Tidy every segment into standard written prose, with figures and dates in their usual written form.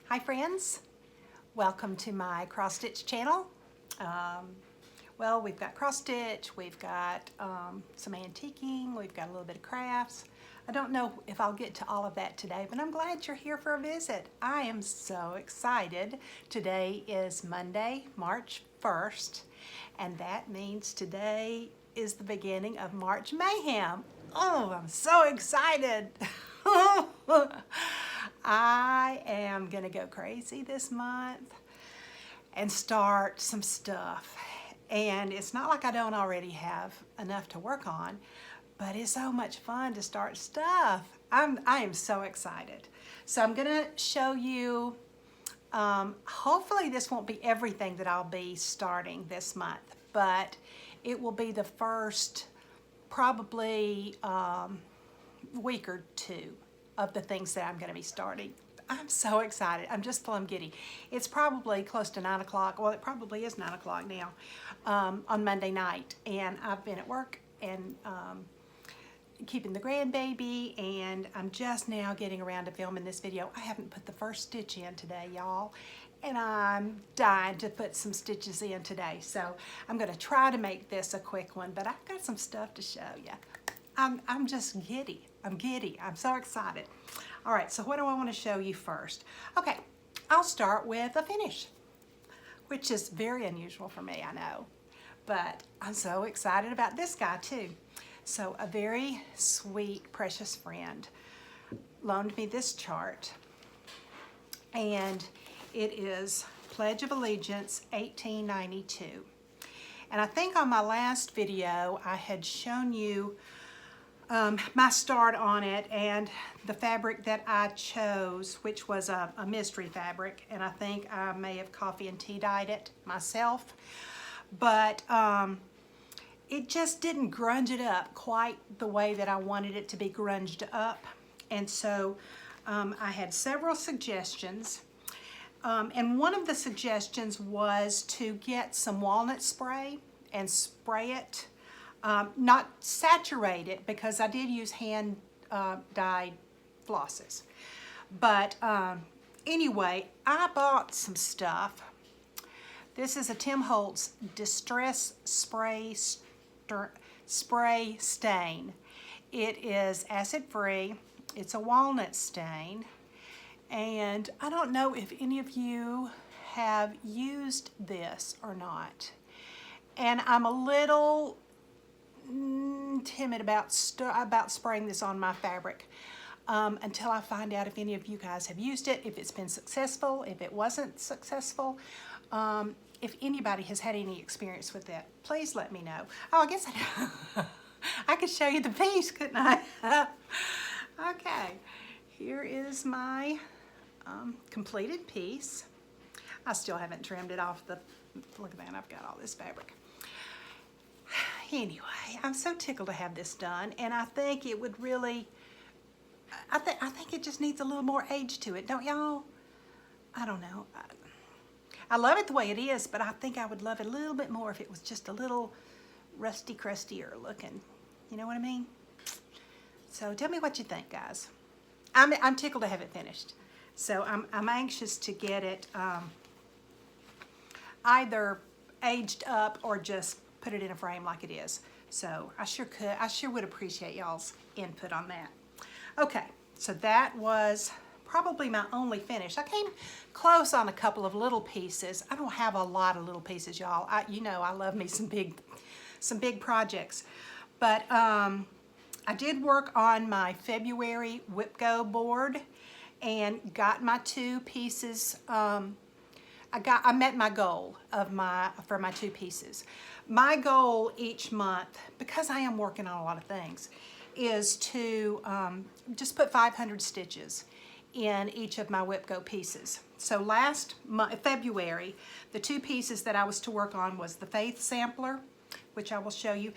Hi friends, welcome to my cross stitch channel. Well, we've got cross stitch, we've got some antiquing, we've got a little bit of crafts. I don't know if I'll get to all of that today, but I'm glad you're here for a visit. I am so excited. Today is Monday, March 1st, and that means today is the beginning of March Mayhem. Oh, I'm so excited. I am gonna go crazy this month and start some stuff. And it's not like I don't already have enough to work on, but it's so much fun to start stuff. I am so excited. So I'm gonna show you, hopefully this won't be everything that I'll be starting this month, but it will be the first probably week or two of the things that I'm gonna be starting. I'm so excited. I'm just plum giddy. It's probably close to 9 o'clock. Well, it probably is 9 o'clock now on Monday night. And I've been at work and keeping the grandbaby, and I'm just now getting around to filming this video. I haven't put the first stitch in today, y'all, and I'm dying to put some stitches in today. So I'm gonna try to make this a quick one, but I've got some stuff to show you. I'm just giddy. I'm giddy. I'm so excited. All right, so what do I want to show you first? Okay, I'll start with a finish, which is very unusual for me, I know, but I'm so excited about this guy too. So a very sweet, precious friend loaned me this chart, and it is Pledge of Allegiance 1892. And I think on my last video I had shown you my start on it and the fabric that I chose, which was a mystery fabric, and I think I may have coffee and tea dyed it myself, but it just didn't grunge it up quite the way that I wanted it to be grunged up. And so I had several suggestions, and one of the suggestions was to get some walnut spray and spray it. Not saturate it, because I did use hand dyed flosses. But anyway, I bought some stuff. This is a Tim Holtz Distress Spray Stain. It is acid free. It's a walnut stain. And I don't know if any of you have used this or not. And I'm a little timid about spraying this on my fabric until I find out if any of you guys have used it, if it's been successful, if it wasn't successful, if anybody has had any experience with it. Please let me know. Oh, I guess I could show you the piece, couldn't I? Okay, here is my completed piece. I still haven't trimmed it off the, look at that, I've got all this fabric. Anyway, I'm so tickled to have this done, and I think it would really, I think it just needs a little more age to it, don't y'all? I don't know. I love it the way it is, but I think I would love it a little bit more if it was just a little rusty, crustier looking. You know what I mean? So tell me what you think, guys. I'm tickled to have it finished. So I'm anxious to get it either aged up or just put it in a frame like it is. So I sure would appreciate y'all's input on that. Okay, so that was probably my only finish. I came close on a couple of little pieces. I don't have a lot of little pieces, y'all. You know I love me some big projects. But I did work on my February WhipGo board and got my 2 pieces. I met my goal for my 2 pieces. My goal each month, because I am working on a lot of things, is to just put 500 stitches in each of my WhipGo pieces. So last February, the 2 pieces that I was to work on was the Faith Sampler, which I will show you.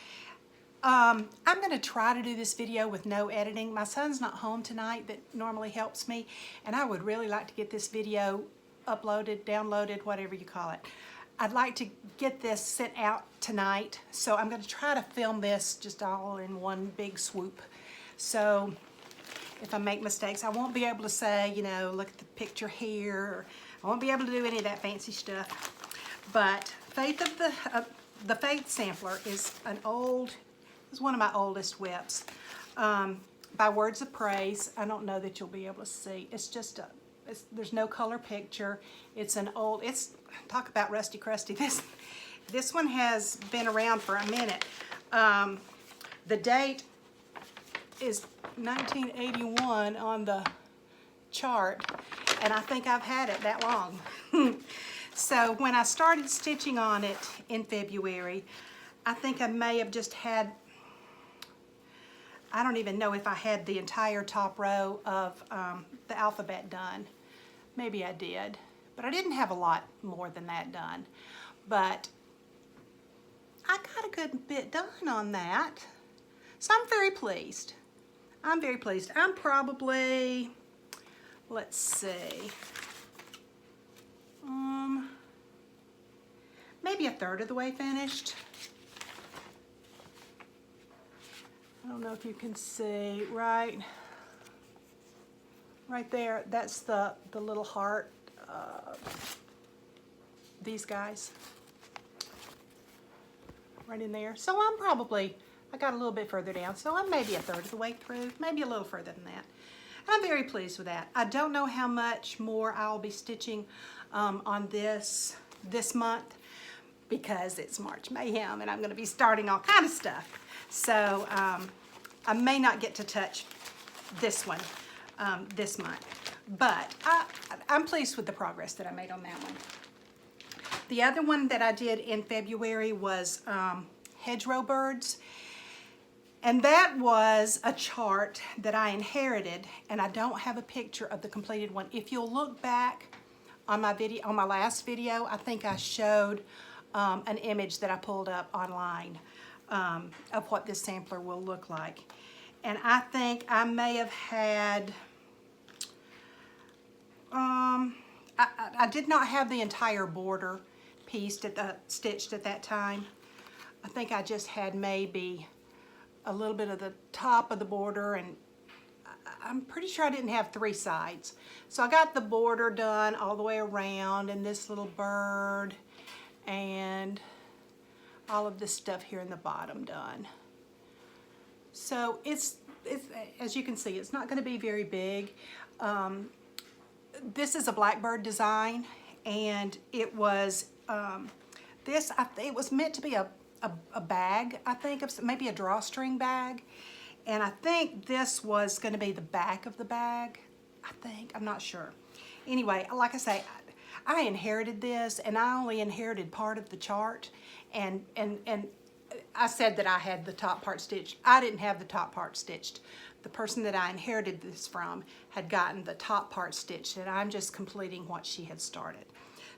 I'm going to try to do this video with no editing. My son's not home tonight, that normally helps me, and I would really like to get this video uploaded, downloaded, whatever you call it. I'd like to get this sent out tonight, so I'm going to try to film this just all in one big swoop. So if I make mistakes. I won't be able to say, you know, look at the picture here. Or I won't be able to do any of that fancy stuff. But the Faith Sampler is one of my oldest whips. By Words of Praise. I don't know that you'll be able to see. It's just there's no color picture. It's talk about rusty crusty. This one has been around for a minute. The date is 1981 on the chart, and I think I've had it that long. So when I started stitching on it in February, I think I may have just had, I don't even know if I had the entire top row of the alphabet done. Maybe I did, but I didn't have a lot more than that done. But I got a good bit done on that. So I'm very pleased. I'm very pleased. I'm probably, let's see, maybe a third of the way finished. I don't know if you can see, right there, that's the little heart, these guys, right in there. So I got a little bit further down, so I'm maybe a third of the way through, maybe a little further than that. And I'm very pleased with that. I don't know how much more I'll be stitching on this month, because it's March Mayhem and I'm going to be starting all kind of stuff. So I may not get to touch this one this month, but I'm pleased with the progress that I made on that one. The other one that I did in February was Hedgerow Birds, and that was a chart that I inherited, and I don't have a picture of the completed one. If you'll look back on my video, on my last video, I think I showed an image that I pulled up online of what this sampler will look like. And I think I may have had, I did not have the entire border stitched at that time. I think I just had maybe a little bit of the top of the border, and I'm pretty sure I didn't have 3 sides. So I got the border done all the way around, and this little bird, and all of this stuff here in the bottom done. So it's as you can see, it's not going to be very big. This is a Blackbird Design, and it was it was meant to be a bag, I think, of maybe a drawstring bag, and I think this was going to be the back of the bag. I think, I'm not sure. Anyway, like I say, I inherited this, and I only inherited part of the chart, and I said that I had the top part stitched. I didn't have the top part stitched. The person that I inherited this from had gotten the top part stitched, and I'm just completing what she had started.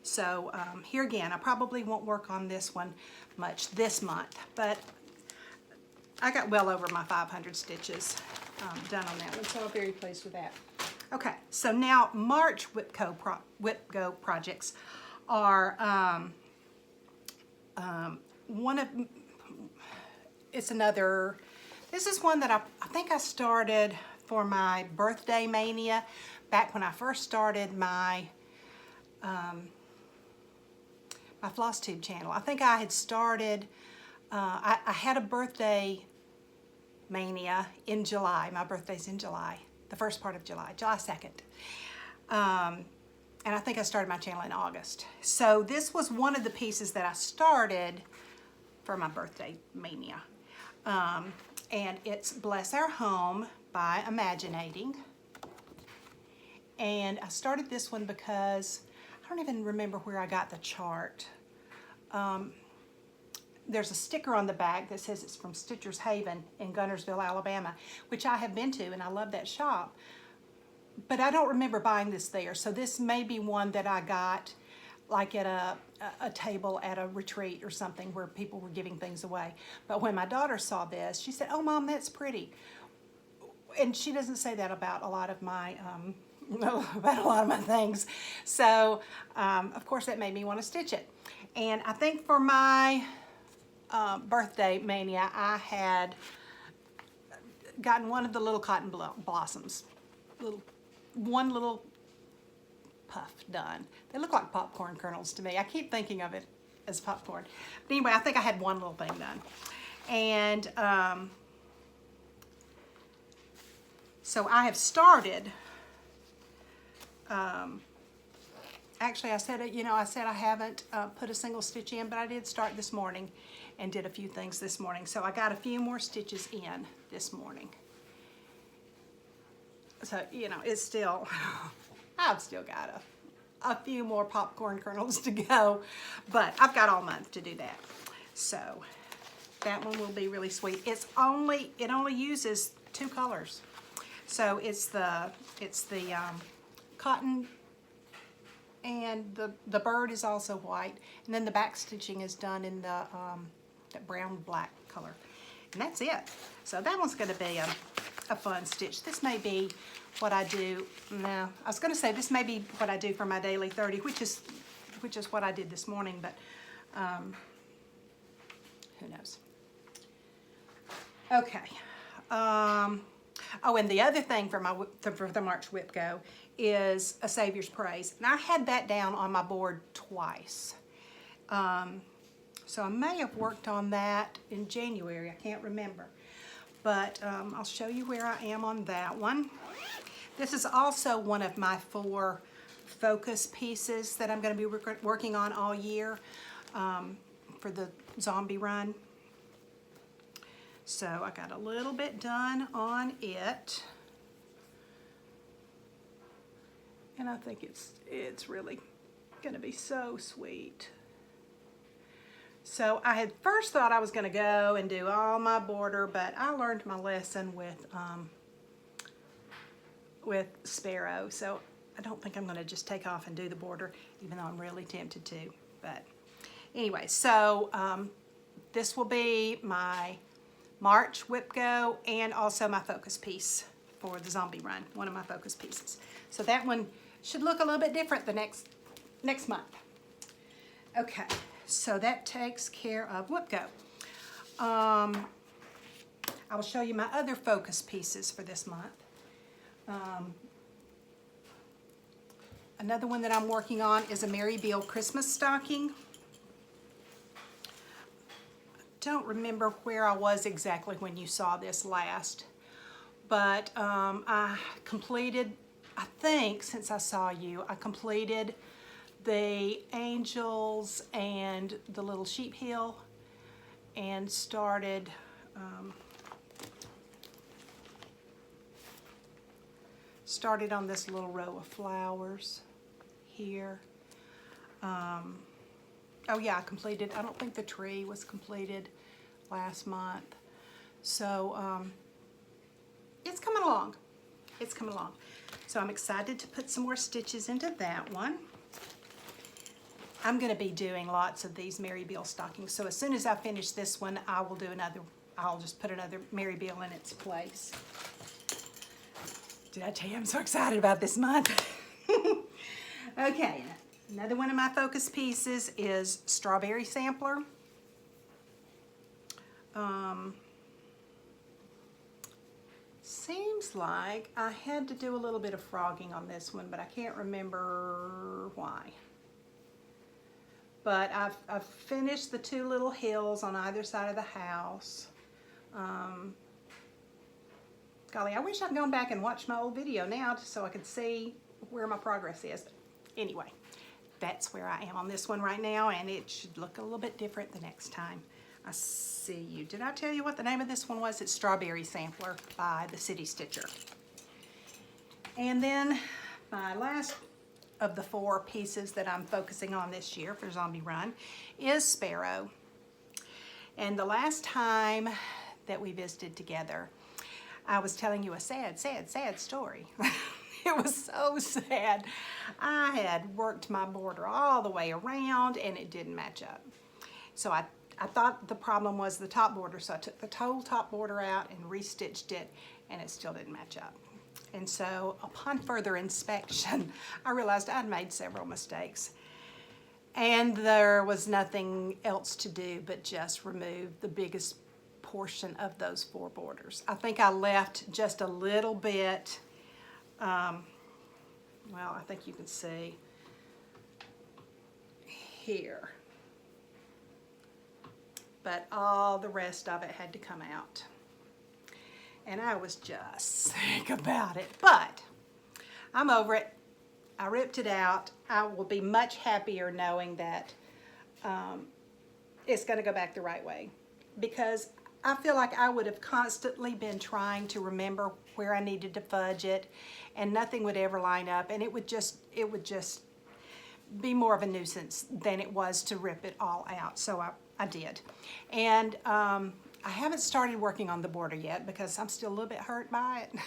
So here again, I probably won't work on this one much this month, but I got well over my 500 stitches done on that one, so I'm very pleased with that. Okay, so now March Whip Go projects are this is one that I think I started for my birthday mania back when I first started my my Flosstube channel. I think I had started, I had a birthday mania in July. My birthday's in July, the first part of July, July 2nd. And I think I started my channel in August. So this was one of the pieces that I started for my birthday mania. And it's Bless Our Home by Imaginating. And I started this one because I don't even remember where I got the chart. There's a sticker on the back that says it's from Stitcher's Haven in Gunnersville, Alabama, which I have been to, and I love that shop. But I don't remember buying this there, so this may be one that I got like at a table at a retreat or something where people were giving things away. But when my daughter saw this, she said, "Oh, Mom, that's pretty." And she doesn't say that about a lot of my things. So, of course, that made me want to stitch it. And I think for my birthday mania, I had gotten one of the little cotton blossoms. one little puff done. They look like popcorn kernels to me. I keep thinking of it as popcorn. But anyway, I think I had one little thing done. And so I have started, actually I said, I haven't put a single stitch in, but I did start this morning and did a few things this morning. So I got a few more stitches in this morning. So, it's still, I've still got a few more popcorn kernels to go, but I've got all month to do that. So that one will be really sweet. It only uses 2 colors. So it's the cotton, and the bird is also white, and then the back stitching is done in the that brown black color, and that's it. So that one's going to be a fun stitch. This may be what I do. No, I was going to say this may be what I do for my daily 30, which is what I did this morning, but who knows? Okay. Oh, and the other thing for the March Whip Go is a Savior's Praise. And I had that down on my board twice. So I may have worked on that in January. I can't remember. But I'll show you where I am on that one. This is also one of my 4 focus pieces that I'm going to be working on all year for the zombie run. So I got a little bit done on it, and I think it's really going to be so sweet. So I had first thought I was going to go and do all my border, but I learned my lesson with Sparrow, so I don't think I'm going to just take off and do the border, even though I'm really tempted to. But anyway, so this will be my March Whip Go and also my focus piece for the zombie run, one of my focus pieces. So that one should look a little bit different the next month. Okay, so that takes care of Whip Go. I will show you my other focus pieces for this month. Another one that I'm working on is a Mary Beale Christmas stocking. Don't remember where I was exactly when you saw this last, but I completed, I think since I saw you, I completed the angels and the little sheep hill and started on this little row of flowers here. Oh yeah, I completed, I don't think the tree was completed last month. So it's coming along. It's coming along. So I'm excited to put some more stitches into that one. I'm going to be doing lots of these Mary Beale stockings. So as soon as I finish this one, I will do another, I'll just put another Mary Beale in its place. Did I tell you I'm so excited about this month? Okay. Another one of my focus pieces is Strawberry Sampler. Seems like I had to do a little bit of frogging on this one, but I can't remember why. But I've finished the 2 little hills on either side of the house. Golly, I wish I'd gone back and watched my old video now just so I could see where my progress is. But anyway. That's where I am on this one right now, and it should look a little bit different the next time I see you. Did I tell you what the name of this one was? It's Strawberry Sampler by the City Stitcher. And then my last of the 4 pieces that I'm focusing on this year for Zombie Run is Sparrow. And the last time that we visited together, I was telling you a sad, sad, sad story. It was so sad. I had worked my border all the way around and it didn't match up. So I thought the problem was the top border, so I took the whole top border out and restitched it, and it still didn't match up. And so upon further inspection, I realized I'd made several mistakes. And there was nothing else to do but just remove the biggest portion of those 4 borders. I think I left just a little bit well, I think you can see here. But all the rest of it had to come out. And I was just sick about it. But I'm over it. I ripped it out. I will be much happier knowing that it's going to go back the right way. Because I feel like I would have constantly been trying to remember where I needed to fudge it, and nothing would ever line up, and it would just be more of a nuisance than it was to rip it all out. So I did. And I haven't started working on the border yet because I'm still a little bit hurt by it.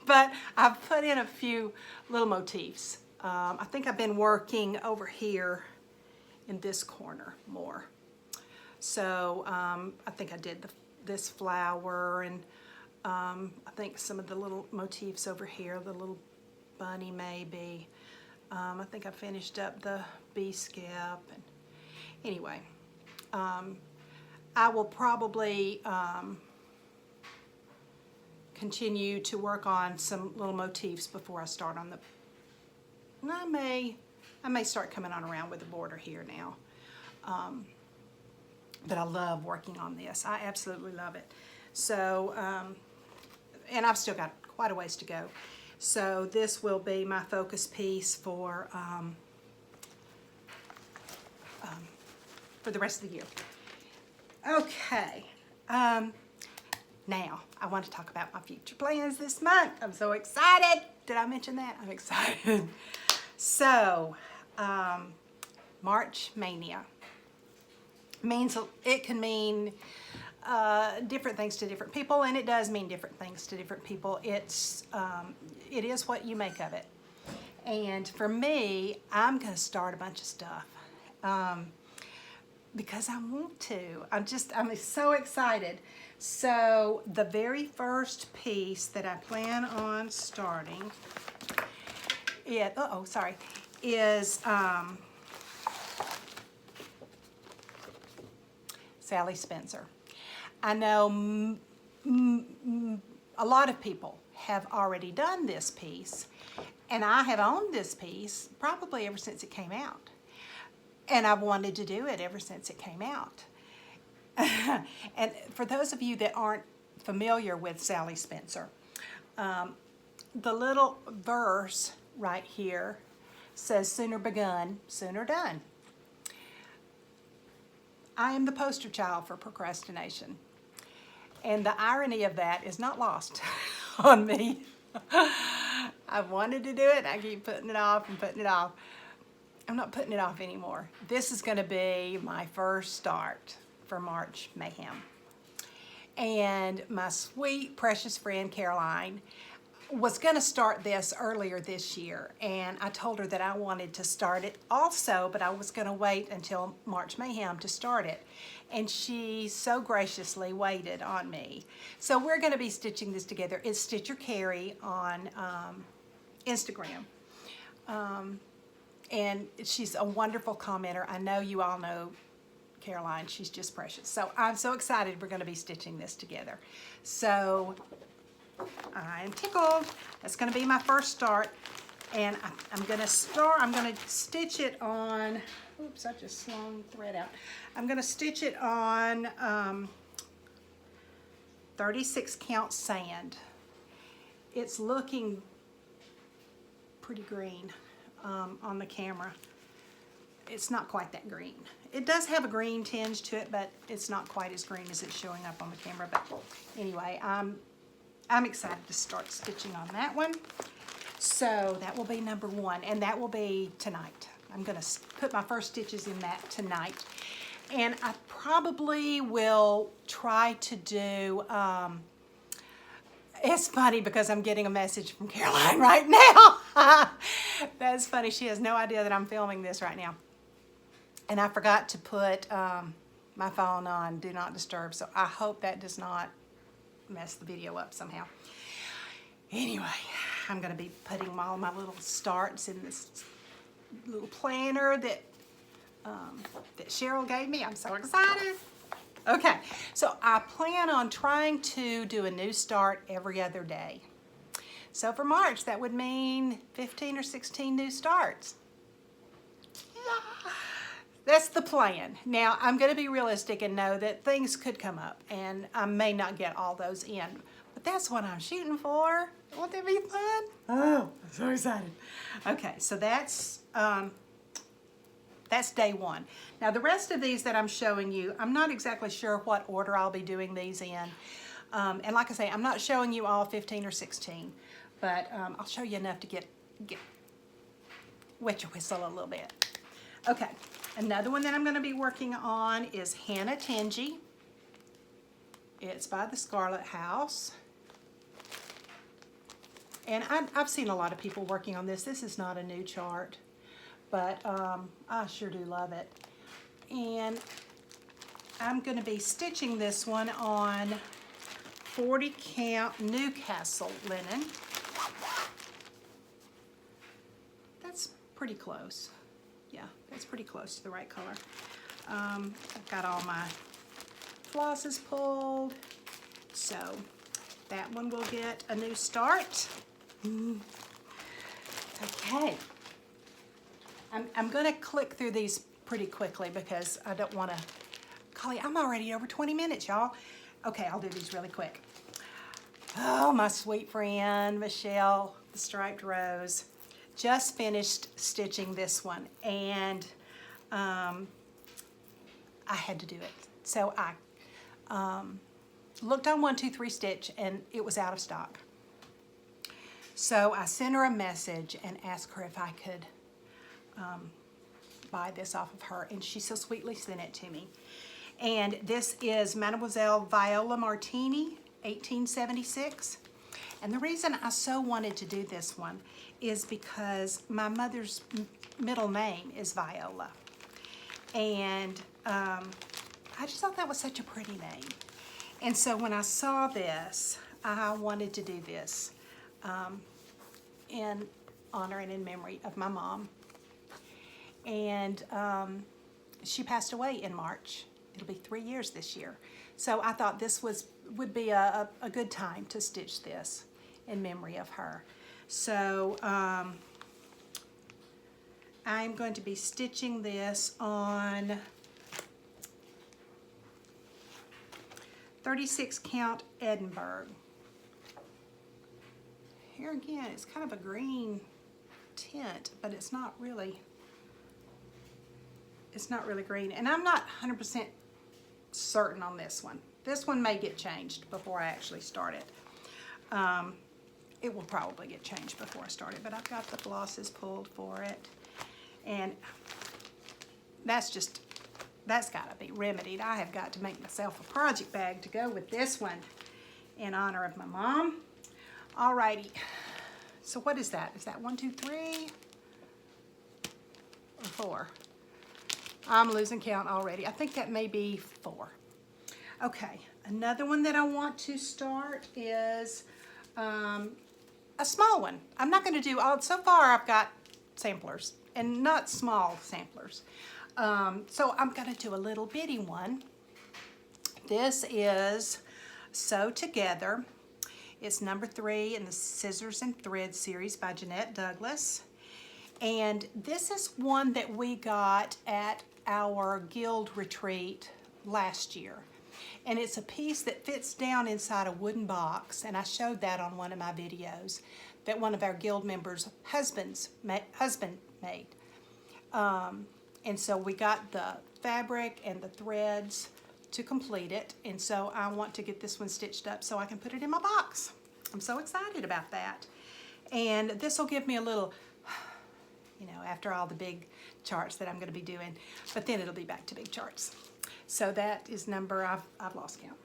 But I've put in a few little motifs. I think I've been working over here in this corner more. So I think I did this flower, and I think some of the little motifs over here, the little bunny maybe. I think I finished up the bee skip. And anyway, I will probably continue to work on some little motifs before I start on the, I may start coming on around with the border here now. But I love working on this. I absolutely love it. So, and I've still got quite a ways to go. So this will be my focus piece for the rest of the year. Okay. Now, I want to talk about my future plans this month. I'm so excited. Did I mention that? I'm excited. So, March Mania means, it can mean different things to different people, and it does mean different things to different people. It is what you make of it. And for me, I'm going to start a bunch of stuff because I want to. I'm so excited. So the very first piece that I plan on starting, is Sally Spencer. I know a lot of people have already done this piece, and I have owned this piece probably ever since it came out. And I've wanted to do it ever since it came out. And for those of you that aren't familiar with Sally Spencer, the little verse right here says, "Sooner begun, sooner done." I am the poster child for procrastination. And the irony of that is not lost on me. I've wanted to do it, and I keep putting it off and putting it off. I'm not putting it off anymore. This is going to be my first start for March Mayhem. And my sweet, precious friend Caroline was going to start this earlier this year, and I told her that I wanted to start it also, but I was going to wait until March Mayhem to start it, and she so graciously waited on me. So we're going to be stitching this together. It's Stitch or Carry on Instagram, and she's a wonderful commenter. I know you all know Caroline. She's just precious. So I'm so excited we're going to be stitching this together. So I am tickled. That's going to be my first start, and I'm going to stitch it on, oops, I just slung thread out. I'm going to stitch it on 36 count sand. It's looking pretty green on the camera. It's not quite that green. It does have a green tinge to it, but it's not quite as green as it's showing up on the camera. But anyway, I'm excited to start stitching on that one. So that will be number one, and that will be tonight. I'm going to put my first stitches in that tonight. And I probably will try to do, it's funny because I'm getting a message from Caroline right now. That's funny. She has no idea that I'm filming this right now. And I forgot to put my phone on Do Not Disturb, so I hope that does not mess the video up somehow. Anyway, I'm going to be putting all my little starts in this little planner that Shirl gave me. I'm so excited. Okay, so I plan on trying to do a new start every other day. So for March, that would mean 15 or 16 new starts. That's the plan. Now, I'm going to be realistic and know that things could come up, and I may not get all those in. But that's what I'm shooting for. Won't that be fun? Oh, I'm so excited. Okay, so that's day one. Now, the rest of these that I'm showing you, I'm not exactly sure what order I'll be doing these in. And like I say, I'm not showing you all 15 or 16, but I'll show you enough to get wet your whistle a little bit. Okay, another one that I'm going to be working on is Hannah Tingy. It's by the Scarlet House. And I've seen a lot of people working on this. This is not a new chart, but I sure do love it. And I'm going to be stitching this one on 40 count Newcastle linen. That's pretty close. Yeah, that's pretty close to the right color. I've got all my flosses pulled, so that one will get a new start. Okay, I'm going to click through these pretty quickly because I don't want to. Golly, I'm already over 20 minutes, y'all. Okay, I'll do these really quick. Oh, my sweet friend Michelle, the Striped Rose. Just finished stitching this one, and I had to do it. So I looked on 1-2-3 Stitch, and it was out of stock. So I sent her a message and asked her if I could buy this off of her, and she so sweetly sent it to me. And this is Mademoiselle Viola Martini, 1876. And the reason I so wanted to do this one is because my mother's middle name is Viola. And I just thought that was such a pretty name. And so when I saw this, I wanted to do this in honor and in memory of my mom. And she passed away in March. It'll be 3 years this year. So I thought this would be a good time to stitch this in memory of her. So I'm going to be stitching this on 36 count Edinburgh. Here again, it's kind of a green tint, but it's not really green. And I'm not 100% certain on this one. This one may get changed before I actually start it. It will probably get changed before I start it, but I've got the flosses pulled for it. And that's got to be remedied. I have got to make myself a project bag to go with this one in honor of my mom. Alrighty, so what is that? Is that 1, 2, 3, or 4? I'm losing count already. I think that may be 4. Okay, another one that I want to start is a small one. I'm not going to do all, so far I've got samplers and not small samplers. So I'm going to do a little bitty one. This is Sew Together. It's number 3 in the Scissors and Thread series by Jeanette Douglas. And this is one that we got at our guild retreat last year. And it's a piece that fits down inside a wooden box, and I showed that on one of my videos that one of our guild members' husband made. And so we got the fabric and the threads to complete it, and so I want to get this one stitched up so I can put it in my box. I'm so excited about that. And this will give me a little, you know, after all the big charts that I'm going to be doing, but then it'll be back to big charts. So that is number, I've lost count.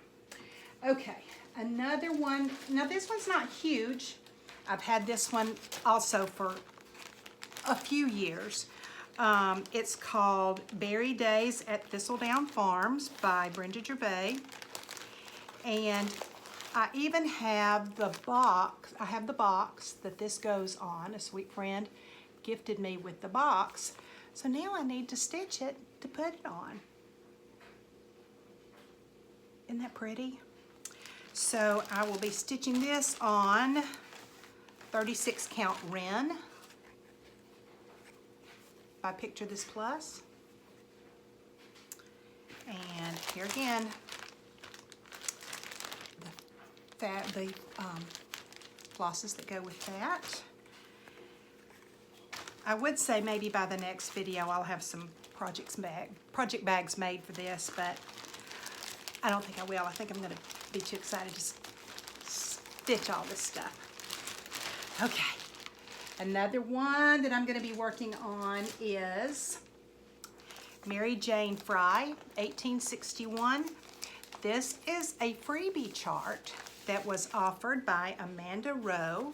Okay, another one. Now this one's not huge. I've had this one also for a few years. It's called Berry Days at Thistledown Farms by Brenda Gervais. And I even have the box. I have the box that this goes on. A sweet friend gifted me with the box. So now I need to stitch it to put it on. Isn't that pretty? So I will be stitching this on 36 count Wren by Picture This Plus. And here again, the flosses that go with that. I would say maybe by the next video I'll have some project bags made for this, but I don't think I will. I think I'm going to be too excited to stitch all this stuff. Okay, another one that I'm going to be working on is Mary Jane Fry, 1861. This is a freebie chart that was offered by Amanda Rowe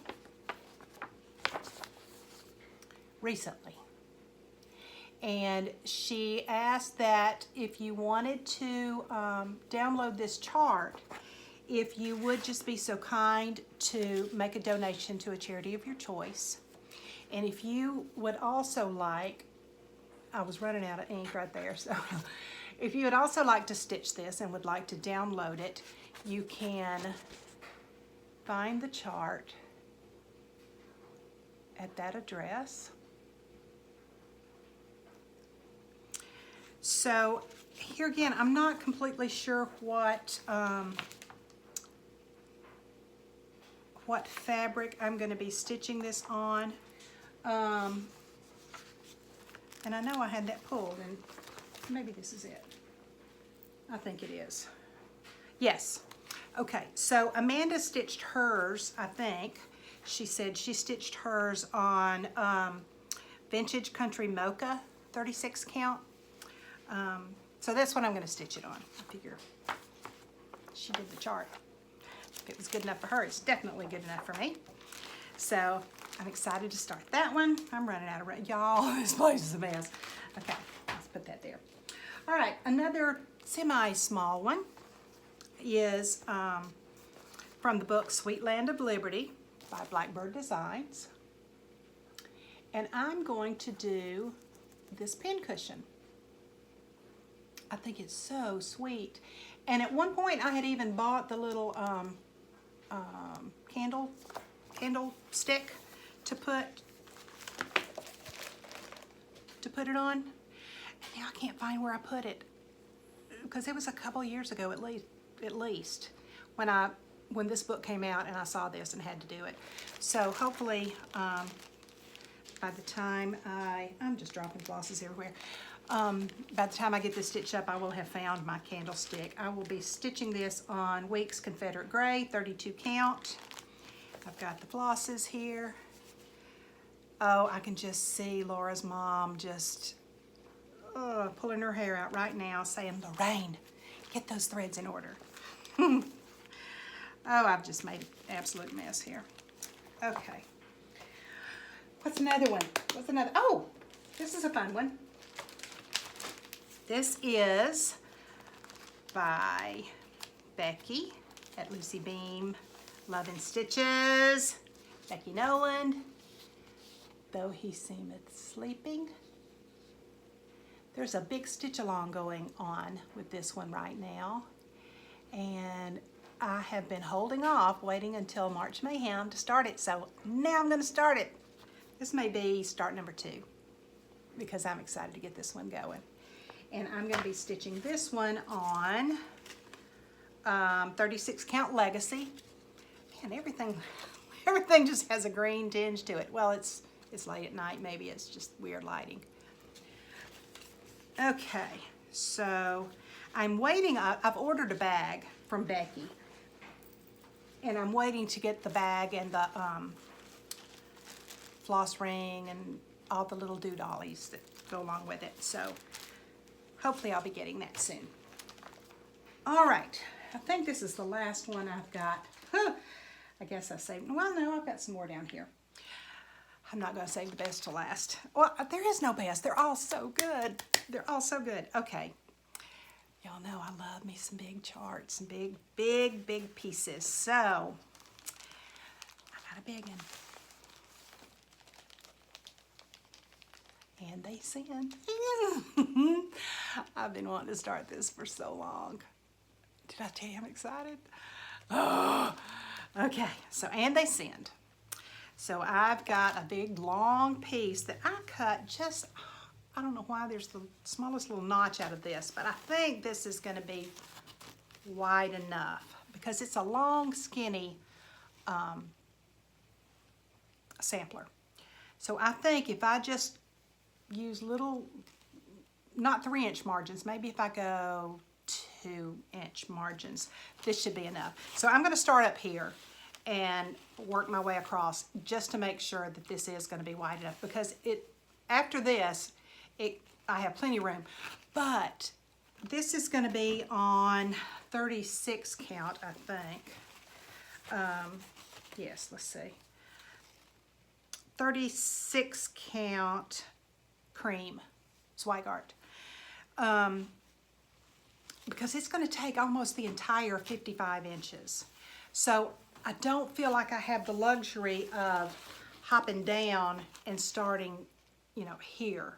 recently. And she asked that if you wanted to download this chart, if you would just be so kind to make a donation to a charity of your choice. And if you would also like, I was running out of ink right there, so if you would also like to stitch this and would like to download it, you can find the chart at that address. So here again, I'm not completely sure what fabric I'm going to be stitching this on. And I know I had that pulled, and maybe this is it. I think it is. Yes. Okay, so Amanda stitched hers, I think. She said she stitched hers on Vintage Country Mocha, 36 count. So that's what I'm going to stitch it on. I figure she did the chart. If it was good enough for her, it's definitely good enough for me. So I'm excited to start that one. I'm running out of y'all. This place is a mess. Okay, let's put that there. All right, another semi-small one is from the book Sweet Land of Liberty by Blackbird Designs. And I'm going to do this pin cushion. I think it's so sweet. And at one point I had even bought the little candle stick to put it on. And now I can't find where I put it, because it was a couple years ago at least when this book came out and I saw this and had to do it. So hopefully by the time I'm just dropping flosses everywhere. By the time I get this stitched up, I will have found my candlestick. I will be stitching this on Weeks Confederate Gray, 32 count. I've got the flosses here. Oh, I can just see Laura's mom just pulling her hair out right now, saying, Lorraine, get those threads in order. Oh, I've just made an absolute mess here. Okay. What's another one? What's another? Oh, this is a fun one. This is by Becky at Lucy Beam Love and Stitches. Becky Noland. Though he seemeth sleeping. There's a big stitch along going on with this one right now. And I have been holding off, waiting until March Mayhem to start it. So now I'm going to start it. This may be start number 2, because I'm excited to get this one going. And I'm going to be stitching this one on 36 count Legacy. And everything just has a green tinge to it. Well, it's late at night. Maybe it's just weird lighting. Okay, so I'm waiting. I've ordered a bag from Becky. And I'm waiting to get the bag and the floss ring and all the little doodollies that go along with it. So hopefully I'll be getting that soon. All right, I think this is the last one I've got. I guess I saved, well, no, I've got some more down here. I'm not going to save the best to last. Well, there is no best. They're all so good. They're all so good. Okay. Y'all know I love me some big charts and big pieces. So, I got a big one. And they send. I've been wanting to start this for so long. Did I tell you I'm excited? Oh, okay, so and they send. So I've got a big long piece that I cut just, I don't know why there's the smallest little notch out of this, but I think this is going to be wide enough because it's a long, skinny sampler. So I think if I just use little, not 3-inch margins, maybe if I go 2-inch margins, this should be enough. So I'm going to start up here and work my way across just to make sure that this is going to be wide enough, because after this I have plenty of room, but this is going to be on 36 count, I think. Yes, let's see, 36 count cream Zweigart, because it's going to take almost the entire 55 inches. So I don't feel like I have the luxury of hopping down and starting, you know, here.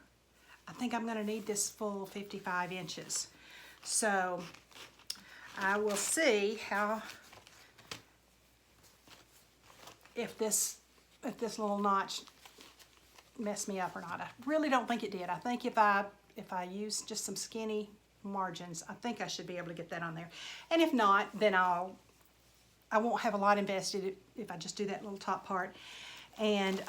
I think I'm going to need this full 55 inches. So I will see how, if this little notch messed me up or not. I really don't think it did. I think if I use just some skinny margins, I think I should be able to get that on there. And if not, then I won't have a lot invested if I just do that little top part. And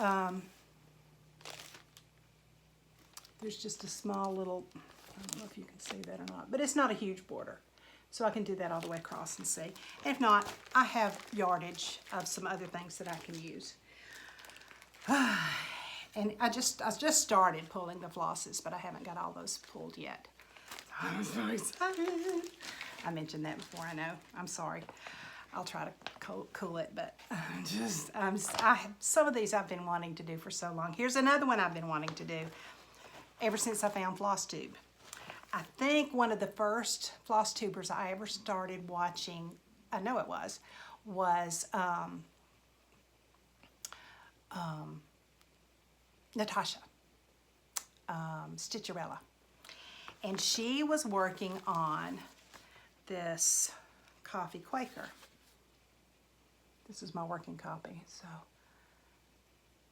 there's just a small little, I don't know if you can see that or not, but it's not a huge border. So I can do that all the way across and see. And if not, I have yardage of some other things that I can use. And I just started pulling the flosses, but I haven't got all those pulled yet. I'm so excited. I mentioned that before, I know. I'm sorry. I'll try to cool it, but some of these I've been wanting to do for so long. Here's another one I've been wanting to do ever since I found Flosstube. I think one of the first Flosstubers I ever started watching, I know it was Natasha Stitcherella. And she was working on this coffee Quaker. This is my working copy, so.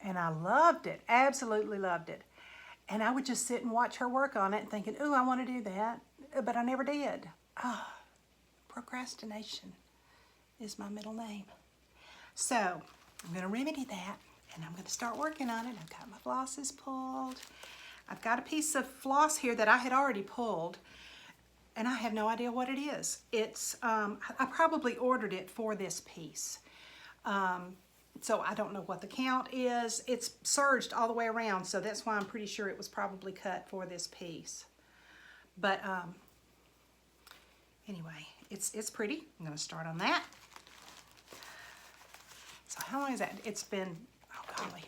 And I loved it, absolutely loved it. And I would just sit and watch her work on it thinking, ooh, I want to do that, but I never did. Procrastination is my middle name. So I'm going to remedy that, and I'm going to start working on it. I've got my flosses pulled. I've got a piece of floss here that I had already pulled, and I have no idea what it is. It's, I probably ordered it for this piece. So I don't know what the count is. It's serged all the way around, so that's why I'm pretty sure it was probably cut for this piece. But anyway, it's pretty. I'm going to start on that. So how long is that? It's been, oh golly,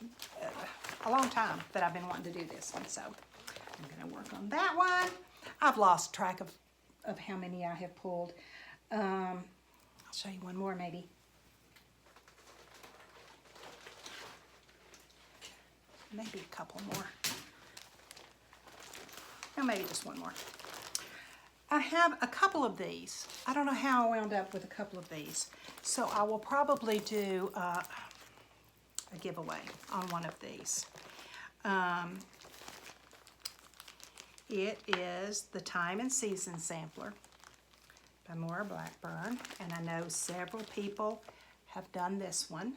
a long time that I've been wanting to do this one. So I'm going to work on that one. I've lost track of how many I have pulled. I'll show you one more maybe. Maybe a couple more. Or maybe just one more. I have a couple of these. I don't know how I wound up with a couple of these. So I will probably do a giveaway on one of these. It is the Time and Season Sampler by Maura Blackburn. And I know several people have done this one.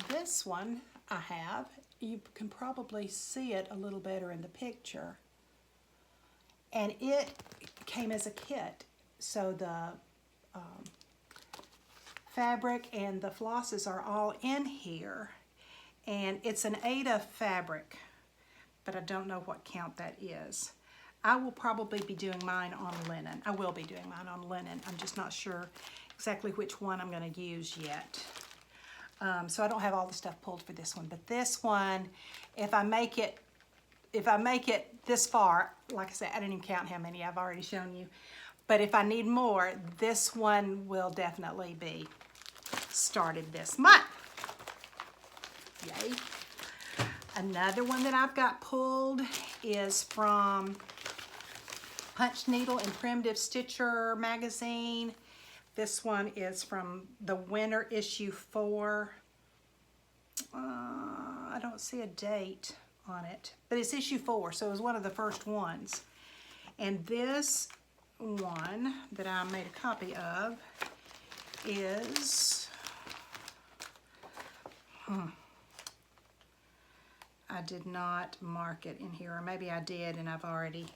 This one I have, you can probably see it a little better in the picture. And it came as a kit. So the fabric and the flosses are all in here. And it's an Aida fabric, but I don't know what count that is. I will probably be doing mine on linen. I will be doing mine on linen. I'm just not sure exactly which one I'm going to use yet. So I don't have all the stuff pulled for this one, but this one, if I make it this far, like I said, I didn't even count how many I've already shown you, but if I need more, this one will definitely be started this month. Yay. Another one that I've got pulled is from Punch Needle and Primitive Stitcher magazine. This one is from the winter issue 4. I don't see a date on it, but it's issue 4, so it was one of the first ones. And this one that I made a copy of is, I did not mark it in here, or maybe I did and I've already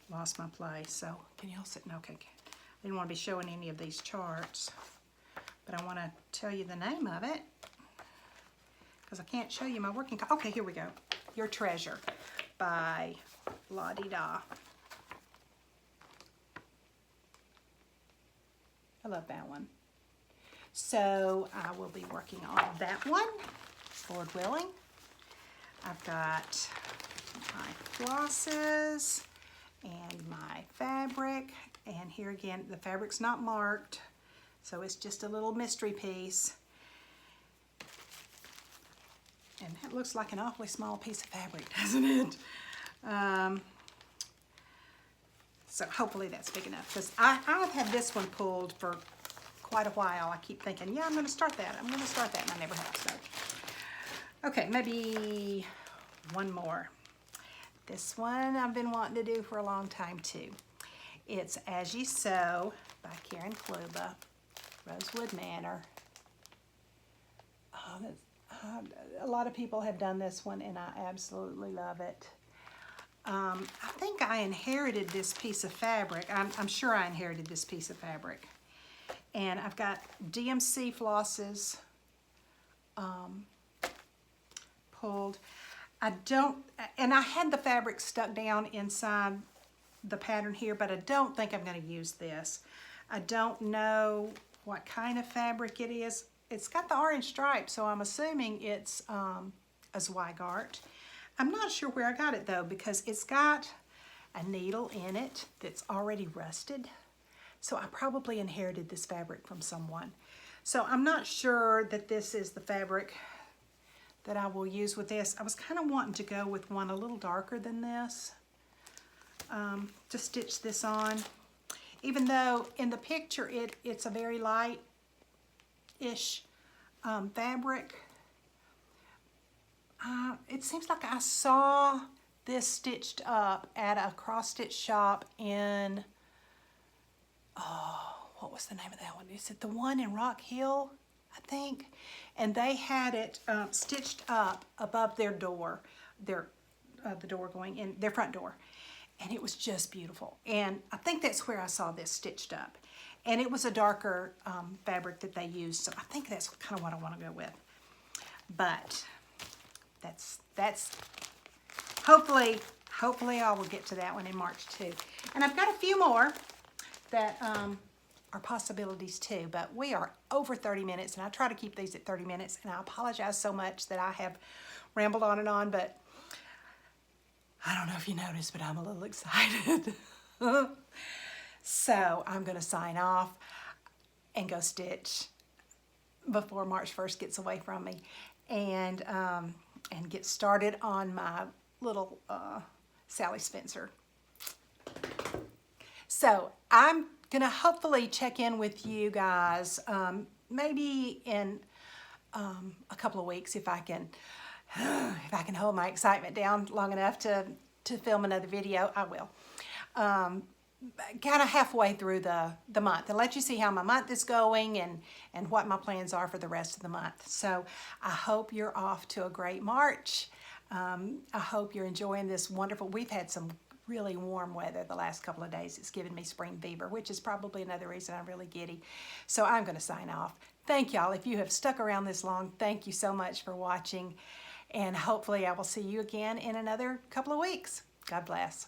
lost my place. So can y'all sit? No, okay. I didn't want to be showing any of these charts, but I want to tell you the name of it because I can't show you my working copy. Okay, here we go. Your Treasure by La Di Da. I love that one. So I will be working on that one, Lord willing. I've got my flosses and my fabric. And here again, the fabric's not marked, so it's just a little mystery piece. And that looks like an awfully small piece of fabric, doesn't it? So hopefully that's big enough, because I've had this one pulled for quite a while. I keep thinking, yeah, I'm going to start that. I'm going to start that, and I never have. So, okay, maybe one more. This one I've been wanting to do for a long time too. It's As You Sew by Karen Kluba, Rosewood Manor. Oh, a lot of people have done this one, and I absolutely love it. I think I inherited this piece of fabric. I'm sure I inherited this piece of fabric. And I've got DMC flosses pulled. I had the fabric stuck down inside the pattern here, but I don't think I'm going to use this. I don't know what kind of fabric it is. It's got the orange stripe, so I'm assuming it's a Zweigart. I'm not sure where I got it though, because it's got a needle in it that's already rusted. So I probably inherited this fabric from someone. So I'm not sure that this is the fabric that I will use with this. I was kind of wanting to go with one a little darker than this to stitch this on. Even though in the picture it's a very light-ish fabric. It seems like I saw this stitched up at a cross-stitch shop in, oh, what was the name of that one? Is it the one in Rock Hill, I think? And they had it stitched up above their door, the door going in, their front door. And it was just beautiful. And I think that's where I saw this stitched up. And it was a darker fabric that they used, so I think that's kind of what I want to go with. But that's hopefully I will get to that one in March too. And I've got a few more that are possibilities too, but we are over 30 minutes, and I try to keep these at 30 minutes, and I apologize so much that I have rambled on, but I don't know if you noticed, but I'm a little excited. So I'm going to sign off and go stitch before March 1st gets away from me, and get started on my little Sally Spencer. So I'm going to hopefully check in with you guys maybe in a couple of weeks if I can hold my excitement down long enough to film another video. I will. Kind of halfway through the month, and let you see how my month is going and what my plans are for the rest of the month. So I hope you're off to a great March. I hope you're enjoying this wonderful, we've had some really warm weather the last couple of days. It's given me spring fever, which is probably another reason I'm really giddy. So I'm going to sign off. Thank y'all. If you have stuck around this long, thank you so much for watching, and hopefully I will see you again in another couple of weeks. God bless.